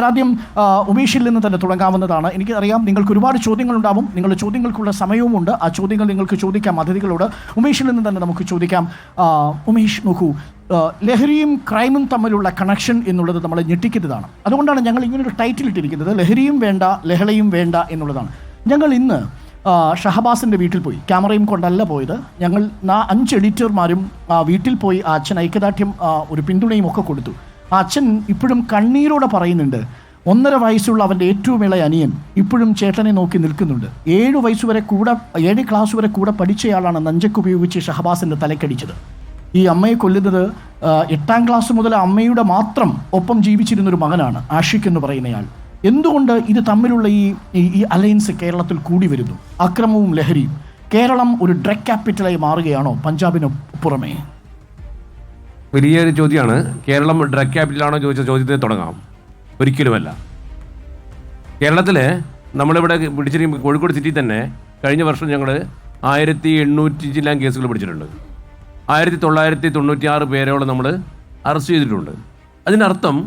ആദ്യം ഉമേഷിൽ നിന്ന് തന്നെ തുടങ്ങാവുന്നതാണ്. എനിക്കറിയാം നിങ്ങൾക്ക് ഒരുപാട് ചോദ്യങ്ങളുണ്ടാവും, നിങ്ങളുടെ ചോദ്യങ്ങൾക്കുള്ള സമയവുമുണ്ട്. ആ ചോദ്യങ്ങൾ നിങ്ങൾക്ക് ചോദിക്കാം അതിഥികളോട്. ഉമേഷിൽ നിന്ന് തന്നെ നമുക്ക് ചോദിക്കാം. ഉമേഷ്, നോക്കൂ, ലഹരിയും ക്രൈമും തമ്മിലുള്ള കണക്ഷൻ എന്നുള്ളത് നമ്മളെ ഞെട്ടിക്കുന്നതാണ്. അതുകൊണ്ടാണ് ഞങ്ങൾ ഇങ്ങനൊരു ടൈറ്റിൽ ഇട്ടിരിക്കുന്നത്, ലഹരിയും വേണ്ട ലഹളയും വേണ്ട എന്നുള്ളതാണ്. ഞങ്ങൾ ഇന്ന് ഷഹബാസിൻ്റെ വീട്ടിൽ പോയി, ക്യാമറയും കൊണ്ടല്ല പോയത്. ഞങ്ങൾ 5 എഡിറ്റർമാരും വീട്ടിൽ പോയി ആ അച്ഛൻ ഐക്യദാർഢ്യം ഒരു പിന്തുണയും ഒക്കെ കൊടുത്തു. ആ അച്ഛൻ ഇപ്പോഴും കണ്ണീരോടെ പറയുന്നുണ്ട്, 1.5 വയസ്സുള്ള അവൻ്റെ ഏറ്റവും ഇളയ അനിയൻ ഇപ്പോഴും ചേട്ടനെ നോക്കി നിൽക്കുന്നുണ്ട്. 7 ക്ലാസ് വരെ കൂടെ പഠിച്ചയാളാണ് നഞ്ചക്ക് ഉപയോഗിച്ച് ഷഹബാസിൻ്റെ തലക്കടിച്ചത്. ഈ അമ്മയെ കൊല്ലുന്നത് 8ാം ക്ലാസ് മുതൽ അമ്മയുടെ മാത്രം ഒപ്പം ജീവിച്ചിരുന്നൊരു മകനാണ് ആഷിഖ് എന്ന് പറയുന്നയാൾ. എന്തുകൊണ്ട് ഇത് തമ്മിലുള്ള ഈ അലയൻസ് കേരളത്തിൽ കൂടി വരുന്നു? അക്രമവും ലഹരിയും. കേരളം ഒരു ഡ്രഗ് ക്യാപിറ്റലായി മാറുകയാണോ പഞ്ചാബിന് പുറമേ? വലിയൊരു ചോദ്യമാണ്. കേരളം ഡ്രഗ് ക്യാപിറ്റലാണോ ചോദിച്ച ചോദ്യത്തിൽ തുടങ്ങാം. ഒരിക്കലുമല്ല. കേരളത്തിൽ നമ്മളിവിടെ പിടിച്ചിരിക്കും, കോഴിക്കോട് സിറ്റി തന്നെ കഴിഞ്ഞ വർഷം ഞങ്ങൾ 1800 ചില്ലാൻ കേസുകൾ പിടിച്ചിട്ടുണ്ട്. 1996 പേരോളം നമ്മൾ അറസ്റ്റ് ചെയ്തിട്ടുണ്ട്. അതിനർത്ഥം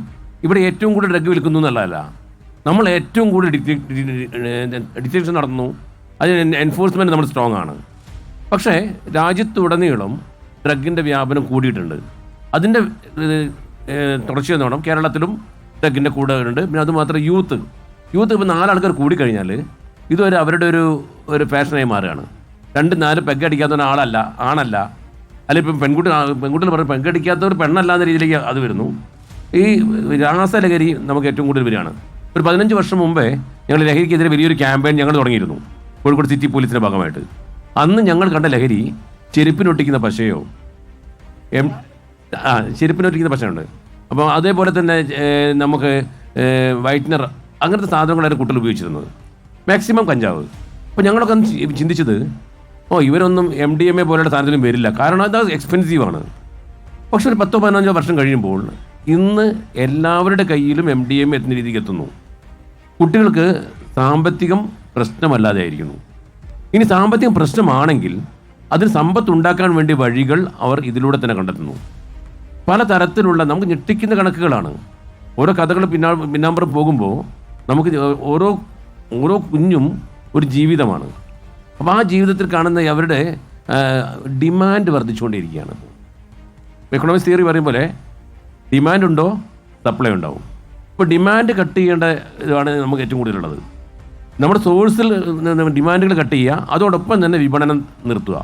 ഇവിടെ ഏറ്റവും കൂടുതൽ ഡ്രഗ് വിൽക്കുന്നു എന്നുള്ളതല്ല, നമ്മൾ ഏറ്റവും കൂടുതൽ ഡിറ്റക്ഷൻ നടത്തുന്നു, അതിന് എൻഫോഴ്സ്മെൻറ്റ് നമ്മൾ സ്ട്രോങ് ആണ്. പക്ഷേ രാജ്യത്തുടനീളം ഡ്രഗിൻ്റെ വ്യാപനം കൂടിയിട്ടുണ്ട്. അതിൻ്റെ തുടർച്ചയെന്ന് വേണം. കേരളത്തിലും ഡ്രഗിൻ്റെ കൂടെ ഉണ്ട്. പിന്നെ അതുമാത്രം യൂത്ത് ഇപ്പോൾ 4 ആൾക്കാർ കൂടിക്കഴിഞ്ഞാൽ ഇതുവരെ അവരുടെ ഒരു ഫാഷനായി മാറുകയാണ്. 2-4 പെഗ്ഗടിക്കാത്ത ആണല്ല, അല്ലെങ്കിൽ ഇപ്പം പെൺകുട്ടികൾ പറഞ്ഞ് പെഗ്ഗടിക്കാത്തവർ പെണ്ണല്ല എന്ന രീതിയിലേക്ക് അത് വരുന്നു. ഈ രാസലഹരി നമുക്ക് ഏറ്റവും കൂടുതൽ വരികയാണ്. ഒരു 15 വർഷം മുമ്പേ ഞങ്ങൾ ലഹരിക്കെതിരെ വലിയൊരു ക്യാമ്പയിൻ ഞങ്ങൾ തുടങ്ങിയിരുന്നു കോഴിക്കോട് സിറ്റി പോലീസിൻ്റെ ഭാഗമായിട്ട്. അന്ന് ഞങ്ങൾ കണ്ട ലഹരി ചെരുപ്പിനൊട്ടിക്കുന്ന പശയോ ചെരുപ്പിനൊട്ടിക്കുന്ന പശയുണ്ട്. അപ്പോൾ അതേപോലെ തന്നെ നമുക്ക് വൈറ്റ്നർ, അങ്ങനത്തെ സാധനങ്ങളായിരുന്നു കുട്ടികൾ ഉപയോഗിച്ചിരുന്നത്. മാക്സിമം കഞ്ചാവ്. അപ്പോൾ ഞങ്ങളൊക്കെ അന്ന് ചിന്തിച്ചത്, ഇവരൊന്നും MDMA പോലെയുള്ള സാധനത്തിലും വരില്ല, കാരണം അത് എക്സ്പെൻസീവാണ്. പക്ഷെ ഒരു 10-15 വർഷം കഴിയുമ്പോൾ ഇന്ന് എല്ലാവരുടെ കയ്യിലും MDMA എത്തുന്ന രീതിക്ക് എത്തുന്നു. കുട്ടികൾക്ക് സാമ്പത്തികം പ്രശ്നമല്ലാതെ ആയിരിക്കുന്നു. ഇനി സാമ്പത്തികം പ്രശ്നമാണെങ്കിൽ അതിന് സമ്പത്ത് ഉണ്ടാക്കാൻ വേണ്ടി വഴികൾ അവർ ഇതിലൂടെ തന്നെ കണ്ടെത്തുന്നു. പല തരത്തിലുള്ള നമുക്ക് ഞെട്ടിക്കുന്ന കണക്കുകളാണ്. ഓരോ കഥകൾ പിന്നാമ്പുറം പോകുമ്പോൾ നമുക്ക് ഓരോ കുഞ്ഞും ഒരു ജീവിതമാണ്. അപ്പോൾ ആ ജീവിതത്തിൽ കാണുന്ന അവരുടെ ഡിമാൻഡ് വർദ്ധിച്ചുകൊണ്ടിരിക്കുകയാണ്. എക്കണോമിക്സ് തിയറി പറയും പോലെ ഡിമാൻഡ് ഉണ്ടോ സപ്ലൈ ഉണ്ടാവും. ഇപ്പോൾ ഡിമാൻഡ് കട്ട് ചെയ്യേണ്ട ഇതാണ് നമുക്ക് ഏറ്റവും കൂടുതലുള്ളത്. നമ്മുടെ സോഴ്സിൽ ഡിമാൻഡുകൾ കട്ട് ചെയ്യുക, അതോടൊപ്പം തന്നെ വിപണനം നിർത്തുക.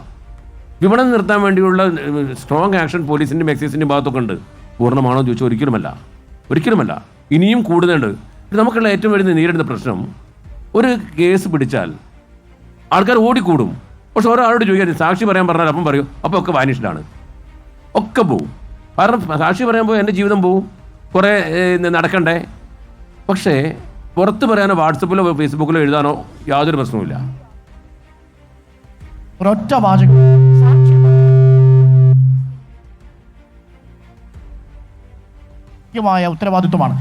വിപണനം നിർത്താൻ വേണ്ടിയുള്ള സ്ട്രോങ് ആക്ഷൻ പോലീസിൻ്റെയും എക്സൈസിൻ്റെയും ഭാഗത്തൊക്കെ ഉണ്ട്. പൂർണ്ണമാണോ എന്ന് ചോദിച്ചാൽ ഒരിക്കലുമല്ല. ഇനിയും കൂടുതലുണ്ട്. നമുക്കുള്ള ഏറ്റവും വലിയ നേരിടുന്ന പ്രശ്നം, ഒരു കേസ് പിടിച്ചാൽ ആൾക്കാർ ഓടിക്കൂടും. പക്ഷെ ഒരാളോട് ചോദിക്കാൻ സാക്ഷി പറയാൻ പറഞ്ഞാൽ അപ്പം പറയും, അപ്പോൾ ഒക്കെ വാനിഷ്ഡാണ്, ഒക്കെ പോവും. കാരണം സാക്ഷി പറയാൻ പോയി എൻ്റെ ജീവിതം പോവും, കുറേ നടക്കണ്ടേ. പക്ഷേ പുറത്ത് പറയാനോ വാട്സപ്പിലോ ഫേസ്ബുക്കിലോ എഴുതാനോ യാതൊരു പ്രശ്നവുമില്ല. ഒരൊറ്റ വാചകം ഉത്തരവാദിത്വമാണ്.